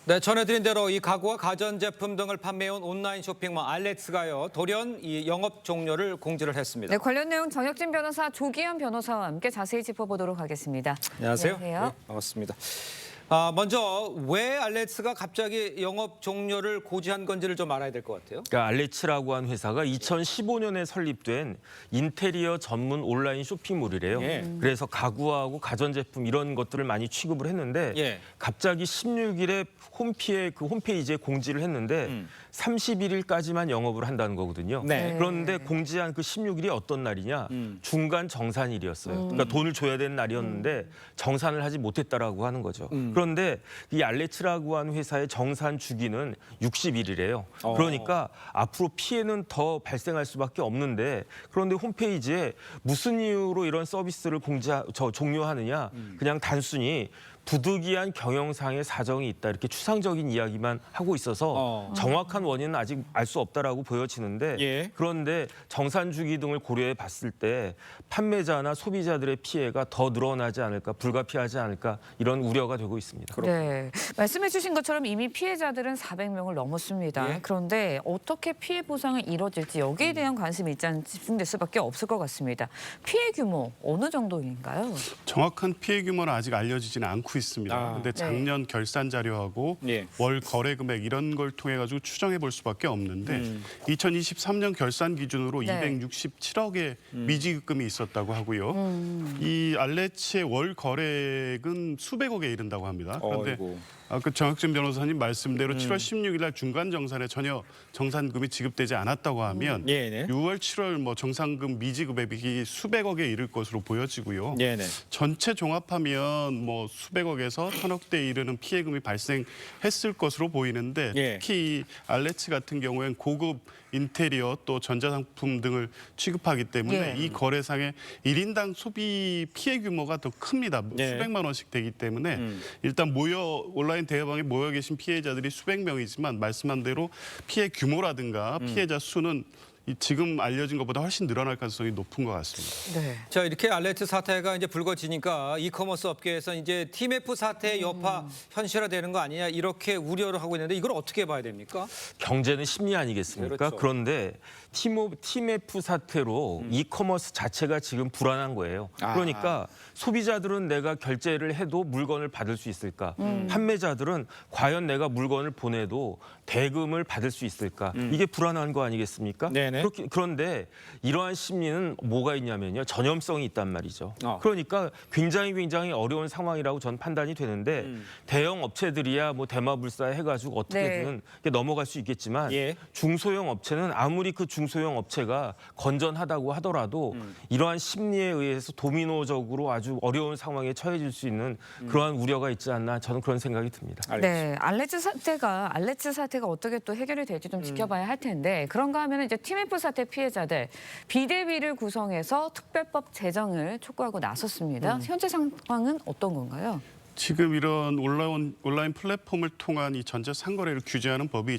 네, 전해드린 대로 이 가구와 가전제품 등을 판매해온 온라인 쇼핑몰 알렉스가요, 돌연 이 영업 종료를 공지를 했습니다. 네, 관련 내용 정혁진 변호사, 조기현 변호사와 함께 자세히 짚어보도록 하겠습니다. 안녕하세요. 네, 반갑습니다. 먼저 왜 알렉스가 갑자기 영업 종료를 고지한 건지를 좀 알아야 될 것 같아요. 그러니까 알렉스라고 한 회사가 2015년에 설립된 인테리어 전문 온라인 쇼핑몰이래요. 예. 그래서 가구하고 가전제품 이런 것들을 많이 취급을 했는데 예. 갑자기 16일에 홈페이지에 공지를 했는데 31일까지만 영업을 한다는 거거든요. 네. 그런데 공지한 그 16일이 어떤 날이냐? 중간 정산일이었어요. 그러니까 돈을 줘야 되는 날이었는데 정산을 하지 못했다라고 하는 거죠. 그런데 이 알렉스라고 하는 회사의 정산 주기는 60일이래요. 그러니까 앞으로 피해는 더 발생할 수밖에 없는데 그런데 홈페이지에 무슨 이유로 이런 서비스를 종료하느냐? 그냥 단순히 부득이한 경영상의 사정이 있다 이렇게 추상적인 이야기만 하고 있어서 정확한 원인은 아직 알 수 없다라고 보여지는데 예. 그런데 정산 주기 등을 고려해 봤을 때 판매자나 소비자들의 피해가 더 늘어나지 않을까 불가피하지 않을까 이런 우려가 되고 있습니다. 네, 말씀해 주신 것처럼 이미 피해자들은 400명을 넘었습니다. 예? 그런데 어떻게 피해 보상이 이뤄질지 여기에 대한 관심이 일단 집중될 수밖에 없을 것 같습니다. 피해 규모 어느 정도인가요? 정확한 피해 규모는 아직 알려지지는 않고 있습니다. 그런데 작년 결산 자료하고 예. 월 거래 금액 이런 걸 통해 가지고 추정해 볼 수밖에 없는데 2023년 결산 기준으로 네. 267억의 미지급금이 있었다고 하고요. 이 알렉스의 월 거래액은 수백억에 이른다고 합니다. 그런데 어이구. 아까 정혁진 변호사님 말씀대로 7월 16일 날 중간 정산에 전혀 정산금이 지급되지 않았다고 하면 예, 네. 6월, 7월 뭐 정산금 미지급액이 수백억에 이를 것으로 보여지고요. 네, 네. 전체 종합하면 뭐 수백억에서 천억대에 이르는 피해금이 발생했을 것으로 보이는데 예. 특히 이 알렉스 같은 경우엔 고급 인테리어 또 전자상품 등을 취급하기 때문에 예. 이 거래상의 1인당 소비 피해 규모가 더 큽니다. 네. 수백만 원씩 되기 때문에 일단 온라인 대여방에 모여 계신 피해자들이 수백 명이지만 말씀한 대로 피해 규모라든가 피해자 수는 지금 알려진 것보다 훨씬 늘어날 가능성이 높은 것 같습니다. 네. 자, 이렇게 알렉스 사태가 이제 불거지니까 이커머스 업계에서 이제 TMF 사태의 여파 현실화되는 거 아니냐 이렇게 우려를 하고 있는데 이걸 어떻게 봐야 됩니까? 경제는 심리 아니겠습니까? 그렇죠. 그런데 TMF 사태로 이커머스 자체가 지금 불안한 거예요. 그러니까 소비자들은 내가 결제를 해도 물건을 받을 수 있을까? 판매자들은 과연 내가 물건을 보내도 대금을 받을 수 있을까? 이게 불안한 거 아니겠습니까? 네네. 그런데 이러한 심리는 뭐가 있냐면요. 전염성이 있단 말이죠. 그러니까 굉장히 어려운 상황이라고 전 판단이 되는데 대형 업체들이야 뭐 대마불사 해가지고 어떻게든 넘어갈 수 있겠지만 예. 중소형 업체는 아무리 그 중소형 업체가 건전하다고 하더라도 이러한 심리에 의해서 도미노적으로 아주 어려운 상황에 처해질 수 있는 그러한 우려가 있지 않나 저는 그런 생각이 듭니다. 네, 알렉스 사태가 어떻게 또 해결이 될지 좀 지켜봐야 할 텐데 그런가 하면 이제 TMF 사태 피해자들 비대위를 구성해서 특별법 제정을 촉구하고 나섰습니다. 현재 상황은 어떤 건가요? 지금 이런 온라인 플랫폼을 통한 이 전자상거래를 규제하는 법이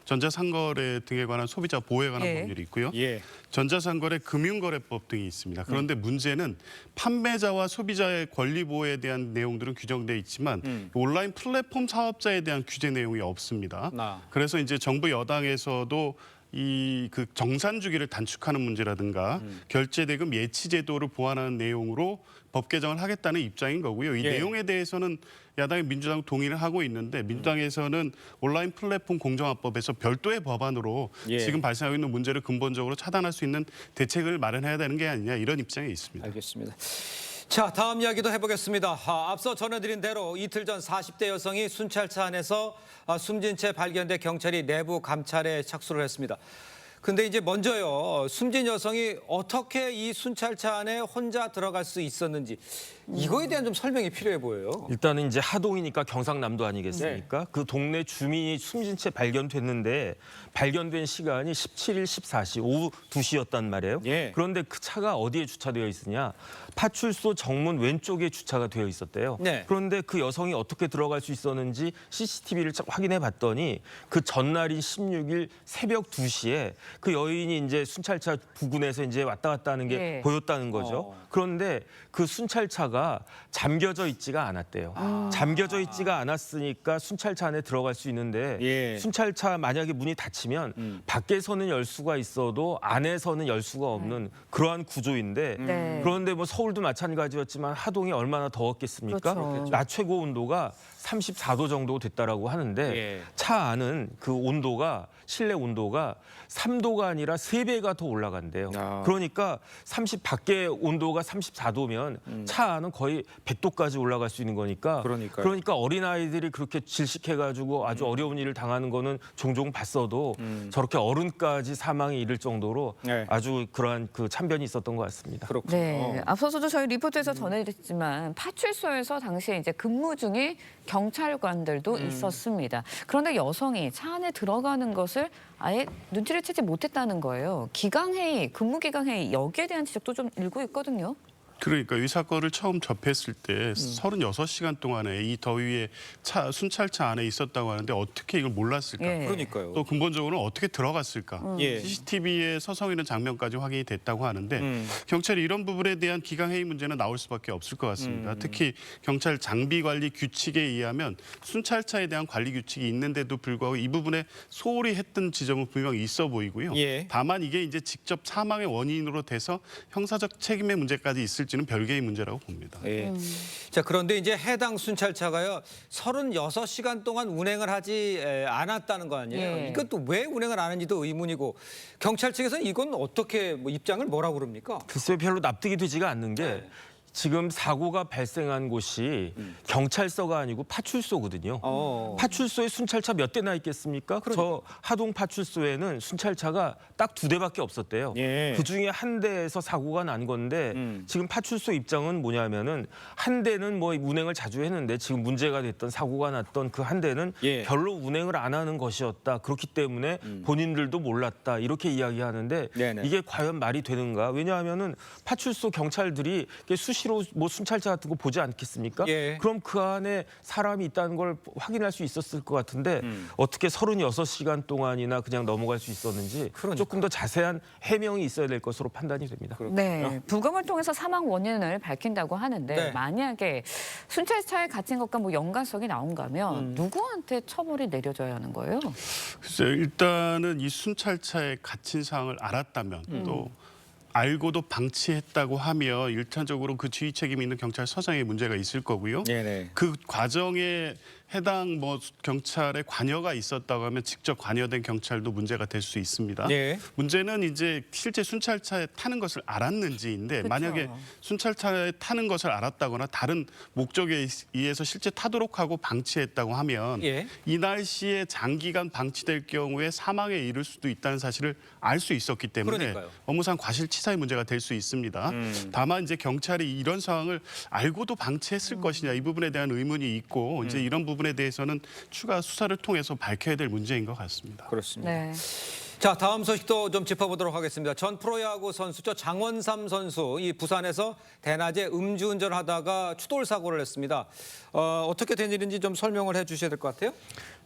전자상거래 등에 관한 소비자 보호에 관한 예. 법률이 있고요. 예. 전자상거래 금융거래법 등이 있습니다. 그런데 문제는 판매자와 소비자의 권리 보호에 대한 내용들은 규정돼 있지만 온라인 플랫폼 사업자에 대한 규제 내용이 없습니다. 그래서 이제 정부 여당에서도 그 정산 주기를 단축하는 문제라든가 결제 대금 예치 제도를 보완하는 내용으로 법 개정을 하겠다는 입장인 거고요. 이 내용에 대해서는 야당의 민주당 동의를 하고 있는데 민주당에서는 온라인 플랫폼 공정화법에서 별도의 법안으로 지금 발생하고 있는 문제를 근본적으로 차단할 수 있는 대책을 마련해야 되는 게 아니냐 이런 입장에 있습니다. 알겠습니다. 자, 다음 이야기도 해보겠습니다. 앞서 전해드린 대로 이틀 전 40대 여성이 순찰차 안에서 숨진 채 발견돼 경찰이 내부 감찰에 착수를 했습니다. 근데 이제 먼저요, 숨진 여성이 어떻게 이 순찰차 안에 혼자 들어갈 수 있었는지 이거에 대한 좀 설명이 필요해 보여요. 일단은 이제 하동이니까 경상남도 아니겠습니까? 그 동네 주민이 숨진 채 발견됐는데 발견된 시간이 17일 14시 오후 2시였단 말이에요. 예. 그런데 그 차가 어디에 주차되어 있으냐? 파출소 정문 왼쪽에 주차가 되어 있었대요. 네. 그런데 그 여성이 어떻게 들어갈 수 있었는지 CCTV를 확인해 봤더니 그 전날인 16일 새벽 2시에 그 여인이 이제 순찰차 부근에서 이제 왔다 갔다 하는 게 예. 보였다는 거죠. 그런데 그 순찰차가 잠겨져 있지가 않았대요. 잠겨져 있지가 않았으니까 순찰차 안에 들어갈 수 있는데 예. 순찰차 만약에 문이 닫히면 밖에서는 열 수가 있어도 안에서는 열 수가 없는 그러한 구조인데 네. 그런데 뭐 서울도 마찬가지였지만 하동이 얼마나 더웠겠습니까? 그렇죠. 낮 최고 온도가 34도 정도 됐다라고 하는데 예. 차 안은 그 온도가 실내 온도가 3도가 아니라 3배가 더 올라간대요. 아. 그러니까 밖에 온도가 34도면 차 안은 거의 100도까지 올라갈 수 있는 거니까 그러니까요. 그러니까 어린아이들이 그렇게 질식해가지고 아주 어려운 일을 당하는 거는 종종 봤어도 저렇게 어른까지 사망에 이를 정도로 네. 아주 그러한 그 참변이 있었던 것 같습니다. 그렇군요. 네, 앞서서도 저희 리포트에서 전해드렸지만 파출소에서 당시에 이제 근무 중에 경찰관들도 있었습니다. 그런데 여성이 차 안에 들어가는 것을 아예 눈치를 채지 못했다는 거예요. 기강회의, 근무 기강회의 여기에 대한 지적도 좀 일고 있거든요. 그러니까 이 사건을 처음 접했을 때 36시간 동안에 이 더위에 순찰차 안에 있었다고 하는데 어떻게 이걸 몰랐을까? 예. 그러니까요. 또 근본적으로 어떻게 들어갔을까? 예. CCTV에 서성이는 장면까지 확인이 됐다고 하는데 경찰이 이런 부분에 대한 기강회의 문제는 나올 수밖에 없을 것 같습니다. 특히 경찰 장비 관리 규칙에 의하면 순찰차에 대한 관리 규칙이 있는데도 불구하고 이 부분에 소홀히 했던 지점은 분명히 있어 보이고요. 예. 다만 이게 이제 직접 사망의 원인으로 돼서 형사적 책임의 문제까지 있을지는 별개의 문제라고 봅니다. 예. 자, 그런데 이제 해당 순찰차가요 36시간 동안 운행을 하지 않았다는 거 아니에요? 예. 이것도 왜 운행을 안 했는지도 의문이고 경찰 측에서는 이건 어떻게 뭐 입장을 뭐라고 그럽니까? 글쎄요, 별로 납득이 되지가 않는 게 지금 사고가 발생한 곳이 경찰서가 아니고 파출소거든요. 파출소에 순찰차 몇 대나 있겠습니까? 저 하동 파출소에는 순찰차가 딱 2대밖에 없었대요. 예. 그중에 한 대에서 사고가 난 건데 지금 파출소 입장은 뭐냐면은 한 대는 뭐 운행을 자주 했는데 지금 문제가 됐던 사고가 났던 그 한 대는 예. 별로 운행을 안 하는 것이었다. 그렇기 때문에 본인들도 몰랐다. 이렇게 이야기하는데 네네. 이게 과연 말이 되는가? 왜냐하면은 파출소 경찰들이 수시로 뭐 순찰차 같은 거 보지 않겠습니까? 예. 그럼 그 안에 사람이 있다는 걸 확인할 수 있었을 것 같은데 어떻게 36시간 동안이나 그냥 넘어갈 수 있었는지 그러니까요. 조금 더 자세한 해명이 있어야 될 것으로 판단이 됩니다. 네, 부검을 통해서 사망 원인을 밝힌다고 하는데 네. 만약에 순찰차에 갇힌 것과 뭐 연관성이 나온다면 누구한테 처벌이 내려져야 하는 거예요? 글쎄요, 일단은 이 순찰차에 갇힌 사항을 알았다면 또 알고도 방치했다고 하면 일차적으로 그 지휘 책임이 있는 경찰서장에 문제가 있을 거고요. 네네. 그 과정에 해당 뭐 경찰에 관여가 있었다고 하면 직접 관여된 경찰도 문제가 될 수 있습니다. 예. 문제는 이제 실제 순찰차에 타는 것을 알았는지인데 그쵸. 만약에 순찰차에 타는 것을 알았다거나 다른 목적에 의해서 실제 타도록 하고 방치했다고 하면 예. 이 날씨에 장기간 방치될 경우에 사망에 이를 수도 있다는 사실을 알 수 있었기 때문에 그러니까요. 업무상 과실치사의 문제가 될 수 있습니다. 다만 이제 경찰이 이런 상황을 알고도 방치했을 것이냐 이 부분에 대한 의문이 있고 이제 이런 부분에 대해서는 추가 수사를 통해서 밝혀야 될 문제인 것 같습니다. 그렇습니다. 네. 자, 다음 소식도 좀 짚어보도록 하겠습니다. 전 프로야구 선수죠. 장원삼 선수, 이 부산에서 대낮에 음주운전을 하다가 추돌 사고를 했습니다. 어떻게 된 일인지 좀 설명을 해주셔야 될 것 같아요.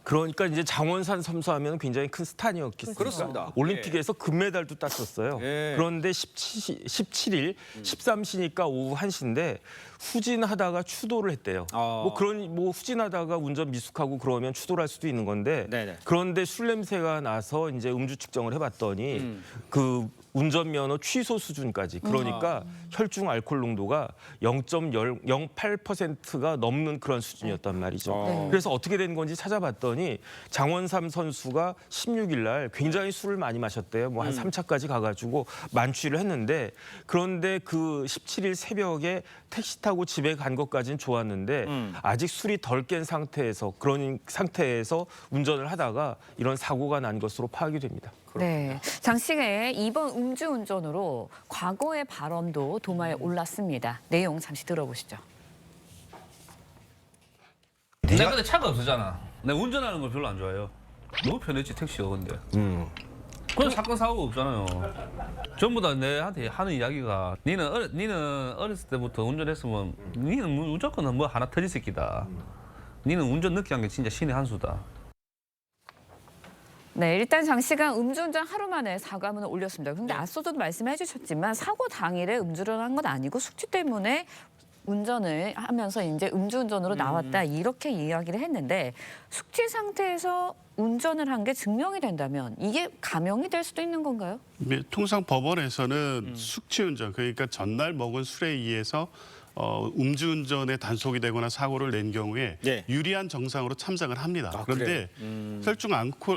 그러니까 이제 장원산 선수하면 굉장히 큰 스타니었겠습니까? 그렇습니다. 올림픽에서 금메달도 땄었어요. 예. 그런데 17일, 13시니까 오후 1시인데 후진하다가 추돌을 했대요. 뭐 후진하다가 운전 미숙하고 그러면 추돌할 수도 있는 건데 네네. 그런데 술 냄새가 나서 이제 음주 측정을 해봤더니 그 운전면허 취소 수준까지 그러니까 혈중 알코올 농도가 0.08%가 넘는 그런 수준이었단 말이죠. 그래서 어떻게 된 건지 찾아봤더니 장원삼 선수가 16일 날 굉장히 술을 많이 마셨대요. 뭐 한 3차까지 가가지고 만취를 했는데 그런데 그 17일 새벽에 택시 타고 집에 간 것까지는 좋았는데 아직 술이 덜 깬 상태에서 그런 상태에서 운전을 하다가 이런 사고가 난 것으로 파악이 됩니다. 네, 장씨의 이번 음주운전으로 과거의 발언도 도마에 올랐습니다. 내용 잠시 들어보시죠. 내가 근데 차가 없었잖아. 내가 운전하는 걸 별로 안 좋아해요. 너무 편했지 택시가 근데. 그런 사건 사고가 없잖아요. 전부 다 내한테 하는 이야기가 니는 어렸을 때부터 운전했으면 니는 무조건 뭐 하나 터질 새끼다. 니는 운전 늦게 한 게 진짜 신의 한 수다. 네, 일단 장씨가 음주운전 하루 만에 사과문을 올렸습니다. 그런데 앞서도 말씀해 주셨지만 사고 당일에 음주를 한 건 아니고 숙취 때문에 운전을 하면서 이제 음주운전으로 나왔다 이렇게 이야기를 했는데 숙취 상태에서 운전을 한 게 증명이 된다면 이게 감형이 될 수도 있는 건가요? 네, 통상 법원에서는 숙취운전, 그러니까 전날 먹은 술에 의해서 음주운전에 단속이 되거나 사고를 낸 경우에 예. 유리한 정상으로 참작을 합니다. 아, 그런데 혈중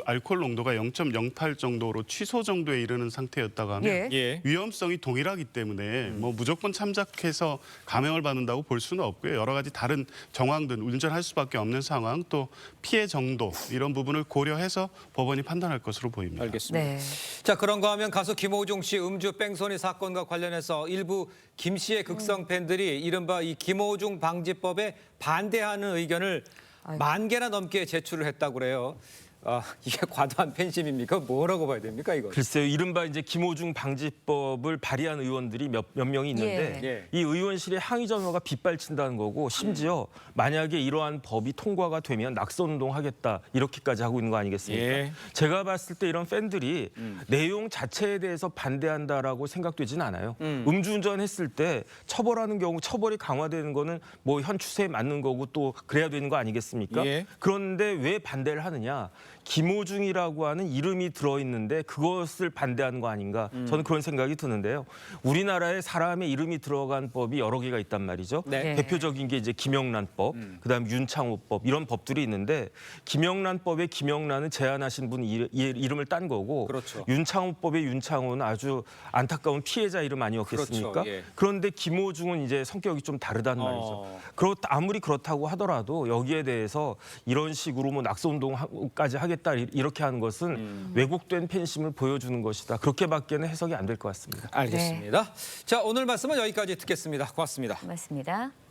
알코올 농도가 0.08 정도로 취소 정도에 이르는 상태였다고 하면 예. 예. 위험성이 동일하기 때문에 뭐 무조건 참작해서 감형을 받는다고 볼 수는 없고요. 여러 가지 다른 정황들, 운전할 수밖에 없는 상황, 또 피해 정도 이런 부분을 고려해서 법원이 판단할 것으로 보입니다. 알겠습니다. 네. 자, 그런가 하면 가수 김호중 씨 음주 뺑소니 사건과 관련해서 일부 김 씨의 극성 팬들이 이른바 이 김호중 방지법에 반대하는 의견을 만 개나 넘게 제출을 했다고 그래요. 이게 과도한 팬심입니까? 뭐라고 봐야 됩니까, 이거? 글쎄요, 이른바 이제 김호중 방지법을 발의한 의원들이 몇 명이 있는데 예. 이 의원실의 항의 전화가 빗발친다는 거고 심지어 만약에 이러한 법이 통과가 되면 낙선운동 하겠다 이렇게까지 하고 있는 거 아니겠습니까? 예. 제가 봤을 때 이런 팬들이 내용 자체에 대해서 반대한다라고 생각되지는 않아요. 음주운전 했을 때 처벌하는 경우 처벌이 강화되는 거는 뭐 현 추세에 맞는 거고 또 그래야 되는 거 아니겠습니까? 예. 그런데 왜 반대를 하느냐? 김호중이라고 하는 이름이 들어있는데 그것을 반대하는 거 아닌가 저는 그런 생각이 드는데요. 우리나라에 사람의 이름이 들어간 법이 여러 개가 있단 말이죠. 네. 대표적인 게 이제 김영란법, 그다음 윤창호법 이런 법들이 있는데 김영란법에 김영란은 제안하신 분 이름을 딴 거고 그렇죠. 윤창호법의 윤창호는 아주 안타까운 피해자 이름 아니었겠습니까? 그렇죠. 예. 그런데 김호중은 이제 성격이 좀 다르단 말이죠. 아무리 그렇다고 하더라도 여기에 대해서 이런 식으로 뭐 낙선운동까지 하겠다 이렇게 하는 것은 왜곡된 팬심을 보여주는 것이다. 그렇게밖에는 해석이 안 될 것 같습니다. 알겠습니다. 자, 오늘 말씀은 여기까지 듣겠습니다. 고맙습니다. 고맙습니다.